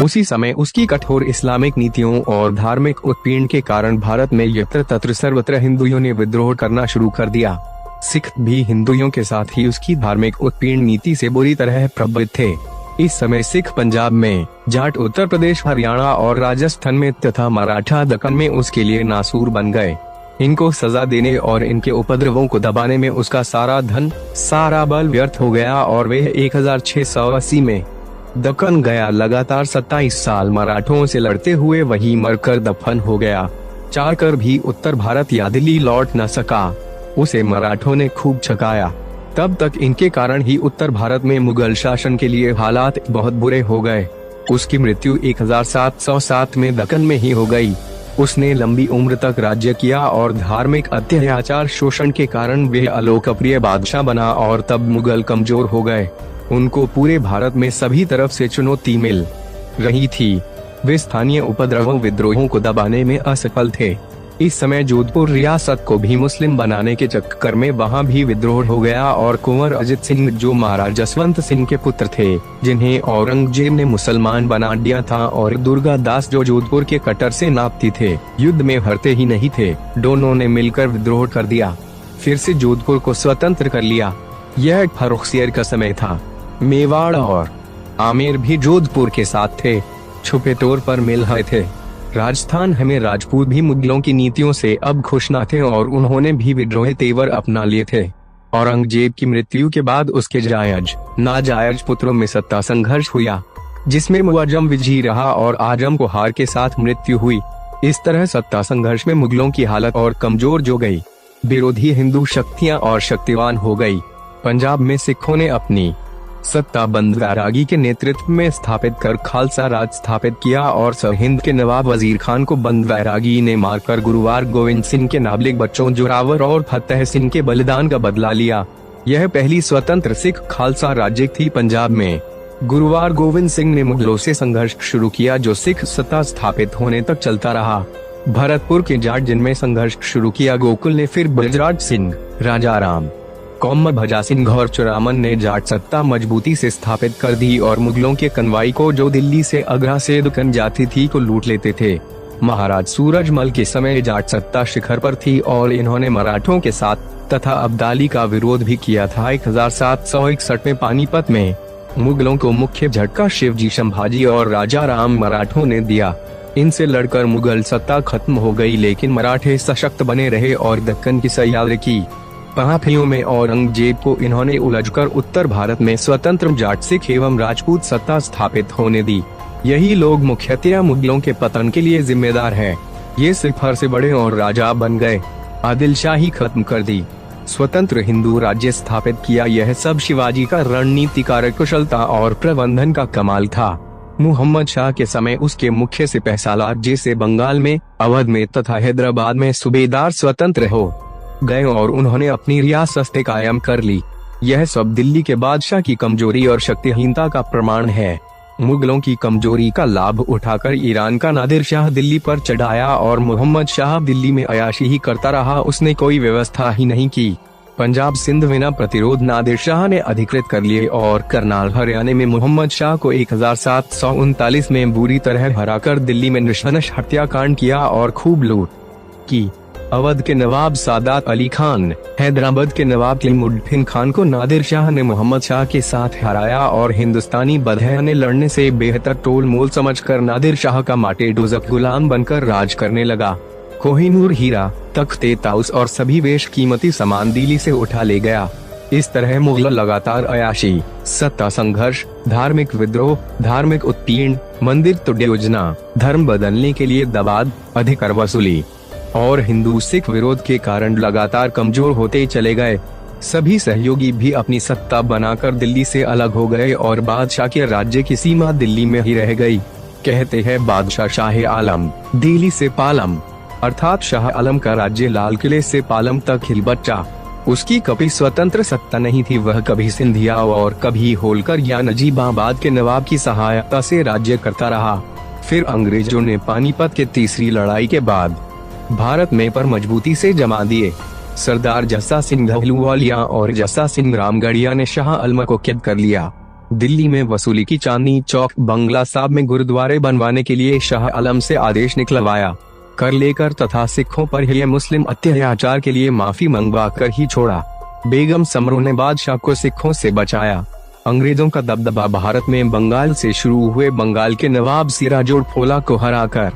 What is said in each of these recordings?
उसी समय उसकी कठोर इस्लामिक नीतियों और धार्मिक उत्पीड़न के कारण भारत में यत्र तत्र सर्वत्र हिंदुओं ने विद्रोह करना शुरू कर दिया। सिख भी हिंदुओं के साथ ही उसकी धार्मिक उत्पीड़न नीति से बुरी तरह प्रभावित थे। इस समय सिख पंजाब में, जाट उत्तर प्रदेश, हरियाणा और राजस्थान में तथा मराठा दक्कन में उसके लिए नासूर बन गए। इनको सजा देने और इनके उपद्रवों को दबाने में उसका सारा धन, सारा बल व्यर्थ हो गया और वे 1680 में दक्कन गया। लगातार 27 साल मराठों से लड़ते हुए वहीं मरकर दफन हो गया। चाह कर भी उत्तर भारत या दिल्ली लौट न सका। उसे मराठों ने खूब छकाया। तब तक इनके कारण ही उत्तर भारत में मुगल शासन के लिए हालात बहुत बुरे हो गए। उसकी मृत्यु 1707 में दक्कन में ही हो गई। उसने लंबी उम्र तक राज्य किया और धार्मिक अत्याचार शोषण के कारण वे अलोकप्रिय बादशाह बना और तब मुगल कमजोर हो गए। उनको पूरे भारत में सभी तरफ से चुनौती मिल रही थी। वे स्थानीय उपद्रवों, विद्रोहों को दबाने में असफल थे। इस समय जोधपुर रियासत को भी मुस्लिम बनाने के चक्कर में वहां भी विद्रोह हो गया और कुंवर अजित सिंह, जो महाराज जसवंत सिंह के पुत्र थे, जिन्हें औरंगजेब ने मुसलमान बना दिया था, और दुर्गा दास, जो जोधपुर के कट्टर से नापती थे, युद्ध में हारते ही नहीं थे, दोनों ने मिलकर विद्रोह कर दिया। फिर से जोधपुर को स्वतंत्र कर लिया। यह फर्रुखसियर का समय था। मेवाड़ और आमेर भी जोधपुर के साथ थे, छुपे तौर पर मिल रहे थे। राजस्थान में राजपूत भी मुगलों की नीतियों से अब खुश न थे और उन्होंने भी विद्रोह तेवर अपना लिए थे। औरंगजेब की मृत्यु के बाद उसके जायज नाजायज पुत्रों में सत्ता संघर्ष हुआ, जिसमें मुअज्जम विजयी रहा और आजम को हार के साथ मृत्यु हुई। इस तरह सत्ता संघर्ष में मुगलों की हालत और कमजोर जो गई। विरोधी हिंदू शक्तियां और शक्तिवान हो गई। पंजाब में सिखों ने अपनी सत्ता बंद वैरागी के नेतृत्व में स्थापित कर खालसा राज स्थापित किया और सरहिंद के नवाब वजीर खान को बंद वैरागी ने मारकर गुरुवार गोविंद सिंह के नाबालिग बच्चों जोरावर और फतेह सिंह के बलिदान का बदला लिया। यह पहली स्वतंत्र सिख खालसा राज्य थी पंजाब में। गुरुवार गोविंद सिंह ने मुगलों से संघर्ष शुरू किया, जो सिख सत्ता स्थापित होने तक चलता रहा। भरतपुर के जाट जिनमें संघर्ष शुरू किया गोकुल ने, फिर बलराज सिंह, राजाराम, कौम भजा सिंह और चुरामन ने जाट सत्ता मजबूती से स्थापित कर दी और मुगलों के कनवाई को, जो दिल्ली से आगरा से दक्कन जाती थी, को लूट लेते थे। महाराज सूरजमल के समय जाट सत्ता शिखर पर थी और इन्होंने मराठों के साथ तथा अब्दाली का विरोध भी किया था। 1761 में पानीपत में मुगलों को मुख्य झटका शिवजी संभाजी और राजाराम मराठों ने दिया। इनसे लड़कर मुगल सत्ता खत्म हो गई, लेकिन मराठे सशक्त बने रहे और दक्कन की सयादत की। पहाड़ियों में औरंगजेब को इन्होंने उलझकर उत्तर भारत में स्वतंत्र जाट सिख एवं राजपूत सत्ता स्थापित होने दी। यही लोग मुख्यतया मुगलों के पतन के लिए जिम्मेदार हैं। ये सिखर से बड़े और राजा बन गए, आदिलशाही खत्म कर दी, स्वतंत्र हिंदू राज्य स्थापित किया। यह सब शिवाजी का रणनीतिकार कुशलता और प्रबंधन का कमाल था। मुहम्मद शाह के समय उसके मुख्य सिपह सालार, जैसे बंगाल में, अवध में तथा हैदराबाद में सूबेदार स्वतंत्र हो गए और उन्होंने अपनी रियासतें कायम कर ली। यह सब दिल्ली के बादशाह की कमजोरी और शक्तिहीनता का प्रमाण है। मुगलों की कमजोरी का लाभ उठाकर ईरान का नादिर शाह दिल्ली पर चढ़ाया और मोहम्मद शाह दिल्ली में अयाशी ही करता रहा। उसने कोई व्यवस्था ही नहीं की। पंजाब सिंध बिना प्रतिरोध नादिर शाह ने अधिकृत कर लिए और करनाल हरियाणा में मोहम्मद शाह को 1739 में बुरी तरह हराकर दिल्ली में नृशंस हत्याकांड किया और खूब लूट की। अवध के नवाब सादात अली खान, हैदराबाद के नवाब तैमुद्दीन खान को नादिर शाह ने मोहम्मद शाह के साथ हराया और हिंदुस्तानी बदहने लड़ने से बेहतर टोल मोल समझकर नादिर शाह का माटे डोजक गुलाम बनकर राज करने लगा। कोहिनूर हीरा, तख्ते ताउस और सभी बेश कीमती सामान दिल्ली से उठा ले गया। इस तरह मुगल लगातार अयाशी, सत्ता संघर्ष, धार्मिक विद्रोह, धार्मिक उत्पीड़न, मंदिर तोड़ योजना, धर्म बदलने के लिए दबाव, अधिकार वसूली और हिंदू सिख विरोध के कारण लगातार कमजोर होते चले गए। सभी सहयोगी भी अपनी सत्ता बनाकर दिल्ली से अलग हो गए और बादशाह के राज्य की सीमा दिल्ली में ही रह गई। कहते हैं बादशाह शाह आलम दिल्ली से पालम, अर्थात शाह आलम का राज्य लाल किले से पालम तक हिल बच्चा। उसकी कभी स्वतंत्र सत्ता नहीं थी। वह कभी सिंधिया और कभी होलकर या नजीबाबाद के नवाब की सहायता से राज्य करता रहा। फिर अंग्रेजों ने पानीपत के तीसरी लड़ाई के बाद भारत में पर मजबूती से जमा दिए। सरदार जस्सा सिंह अहलूवालिया और जस्सा सिंह रामगढ़िया ने शाह आलम को कैद कर लिया। दिल्ली में वसूली की चांदनी चौक बंगला साहब में गुरुद्वारे बनवाने के लिए शाह आलम से आदेश निकलवाया, कर लेकर तथा सिखों पर हुए मुस्लिम अत्याचार के लिए माफी मंगवा कर ही छोड़ा। बेगम समरू ने बादशाह को सिखों से बचाया। अंग्रेजों का दबदबा भारत में बंगाल से शुरू हुए बंगाल के नवाब सिराजुद्दौला को हराकर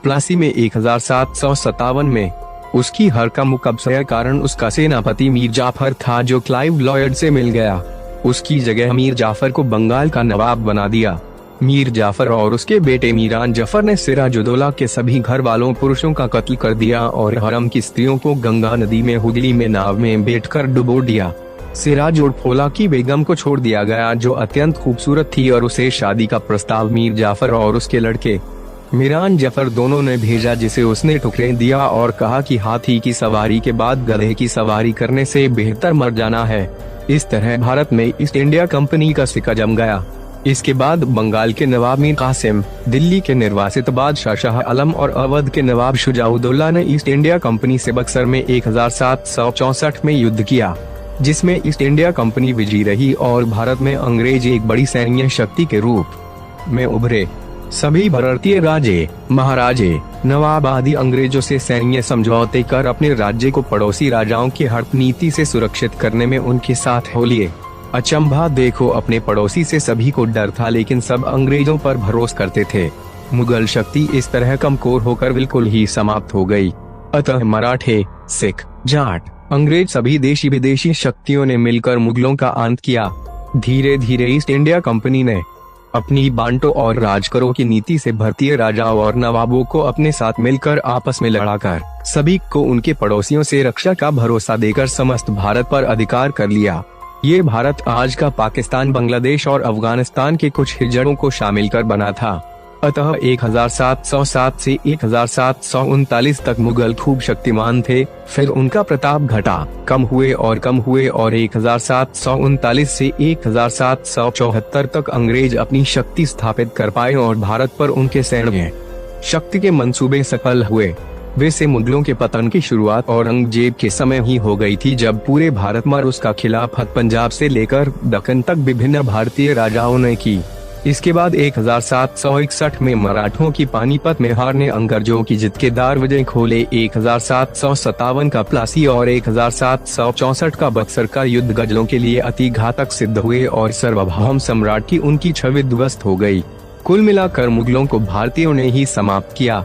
प्लासी में 1757 में उसकी हर का मुकब्जा कारण उसका सेनापति मीर जाफर था, जो क्लाइव लॉयड से मिल गया। उसकी जगह मीर जाफर को बंगाल का नवाब बना दिया। मीर जाफर और उसके बेटे मीरान जफर ने सिराजुद्दौला के सभी घर वालों पुरुषों का कत्ल कर दिया और हरम की स्त्रियों को गंगा नदी में हुगली में नाव में बैठकर डुबो दिया। सिराजुद्दौला की बेगम को छोड़ दिया गया, जो अत्यंत खूबसूरत थी, और उसे शादी का प्रस्ताव मीर जाफर और उसके लड़के मीरान जफर दोनों ने भेजा, जिसे उसने ठुकरे दिया और कहा कि हाथी की सवारी के बाद गधे की सवारी करने से बेहतर मर जाना है। इस तरह भारत में ईस्ट इंडिया कंपनी का सिक्का जम गया। इसके बाद बंगाल के नवाब मीर कासिम, दिल्ली के निर्वासित बादशाह शाह आलम और अवध के नवाब शुजाउद्दौला ने ईस्ट इंडिया कंपनी से बक्सर में 1764 में युद्ध किया, जिसमें ईस्ट इंडिया कंपनी विजयी रही और भारत में अंग्रेज एक बड़ी सैन्य शक्ति के रूप में उभरे। सभी भारतीय राजे, महाराजे, नवाब आदि अंग्रेजों से सैन्य समझौते कर अपने राज्य को पड़ोसी राजाओं की हड़प नीति से सुरक्षित करने में उनके साथ हो लिए। अचंभा देखो, अपने पड़ोसी से सभी को डर था, लेकिन सब अंग्रेजों पर भरोसा करते थे। मुगल शक्ति इस तरह कमजोर होकर बिल्कुल ही समाप्त हो गई। अतः मराठे, सिख, जाट, अंग्रेज सभी देशी विदेशी शक्तियों ने मिलकर मुगलों का अंत किया। धीरे धीरे ईस्ट इंडिया कंपनी ने अपनी बांटो और राज करो की नीति से भारतीय राजाओं और नवाबों को अपने साथ मिलकर आपस में लड़ाकर सभी को उनके पड़ोसियों से रक्षा का भरोसा देकर समस्त भारत पर अधिकार कर लिया। ये भारत आज का पाकिस्तान, बांग्लादेश और अफगानिस्तान के कुछ हिजड़ों को शामिल कर बना था। अतः 1707 से 1739 तक मुगल खूब शक्तिमान थे। फिर उनका प्रताप घटा, कम हुए और 1739 से 1774 तक अंग्रेज अपनी शक्ति स्थापित कर पाए और भारत पर उनके सैन्य शक्ति के मंसूबे सफल हुए। वैसे मुगलों के पतन की शुरुआत औरंगजेब के समय ही हो गई थी, जब पूरे भारत में उसका खिलाफत पंजाब से लेकर दक्कन तक विभिन्न भारतीय राजाओं ने की। इसके बाद 1761 में मराठों की पानीपत में हार ने अंग्रेजों की जिद के दरवाजे खोले। 1757 का प्लासी और 1764 का बक्सर का युद्ध गजलों के लिए अति घातक सिद्ध हुए और सार्वभौम सम्राट की उनकी छवि ध्वस्त हो गई। कुल मिलाकर मुगलों को भारतीयों ने ही समाप्त किया,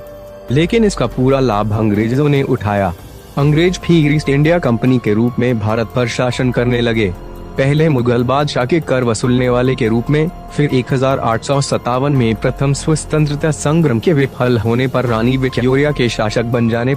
लेकिन इसका पूरा लाभ अंग्रेजों ने उठाया। अंग्रेज फिर ईस्ट इंडिया कंपनी के रूप में भारत पर शासन करने लगे। पहले मुगल बादशाह के कर वसूलने वाले के रूप में, फिर 1857 में प्रथम स्वतंत्रता संग्राम के विफल होने पर रानी विक्टोरिया के शासक बन जाने